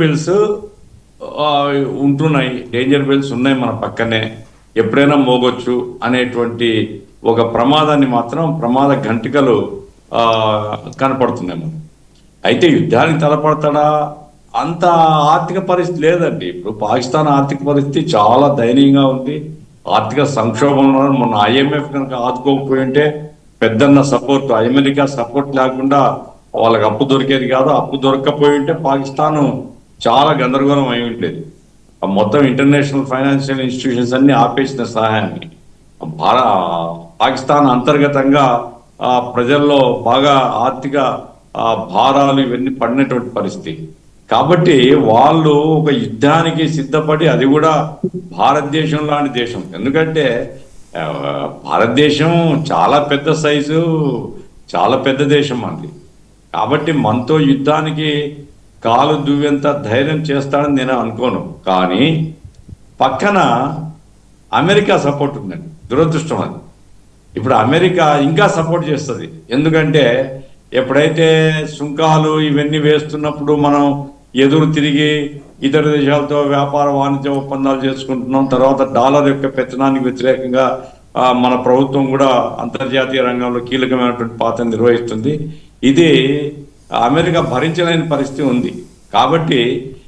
Bills ఉంటున్నాయి, danger bills ఉన్నాయి మన పక్కనే, ఎప్పుడైనా మోగొచ్చు అనేటువంటి ఒక ప్రమాదాన్ని మాత్రం ప్రమాద ఘంటికలు ఆ, కనపడుతున్నాయి మనకు. అయితే యుద్ధానికి తలపడతాడా? అంత ఆర్థిక పరిస్థితి లేదండి. ఇప్పుడు పాకిస్తాన్ ఆర్థిక పరిస్థితి చాలా దయనీయంగా ఉంది. ఆర్థిక సంక్షోభంలో మొన్న ఐఎంఎఫ్ కనుక ఆదుకోకపోయి ఉంటే పెద్దన్న సపోర్ట్, అమెరికా సపోర్ట్ లేకుండా వాళ్ళకి అప్పు దొరికేది కాదు. అప్పు దొరకకపోయి ఉంటే పాకిస్తాన్ చాలా గందరగోళం అయి ఉండేది. ఆ మొత్తం ఇంటర్నేషనల్ ఫైనాన్షియల్ ఇన్స్టిట్యూషన్స్ అన్ని ఆపేసిన సహాయాన్ని భార పాకిస్తాన్ అంతర్గతంగా ప్రజల్లో బాగా ఆర్థిక భారాలు ఇవన్నీ పడినటువంటి పరిస్థితి. కాబట్టి వాళ్ళు ఒక యుద్ధానికి సిద్ధపడి, అది కూడా భారతదేశం లాంటి దేశం, ఎందుకంటే ఆ, భారతదేశం చాలా పెద్ద సైజు, చాలా పెద్ద దేశం అంది. కాబట్టి మనతో యుద్ధానికి కాలు దువ్వెంత ధైర్యం చేస్తాడని నేను అనుకోను. కానీ పక్కన అమెరికా సపోర్ట్ ఉందండి, దురదృష్టం అది. ఇప్పుడు అమెరికా ఇంకా సపోర్ట్ చేస్తుంది. ఎందుకంటే ఎప్పుడైతే సుంకాలు ఇవన్నీ వేస్తున్నప్పుడు మనం ఎదురు తిరిగి ఇతర దేశాలతో వ్యాపార వాణిజ్య ఒప్పందాలు చేసుకుంటున్నాం. తర్వాత డాలర్ యొక్క పెత్తనానికి వ్యతిరేకంగా మన ప్రభుత్వం కూడా అంతర్జాతీయ రంగంలో కీలకమైనటువంటి పాత్ర నిర్వహిస్తుంది. ఇది అమెరికా భరించలేని పరిస్థితి ఉంది. కాబట్టి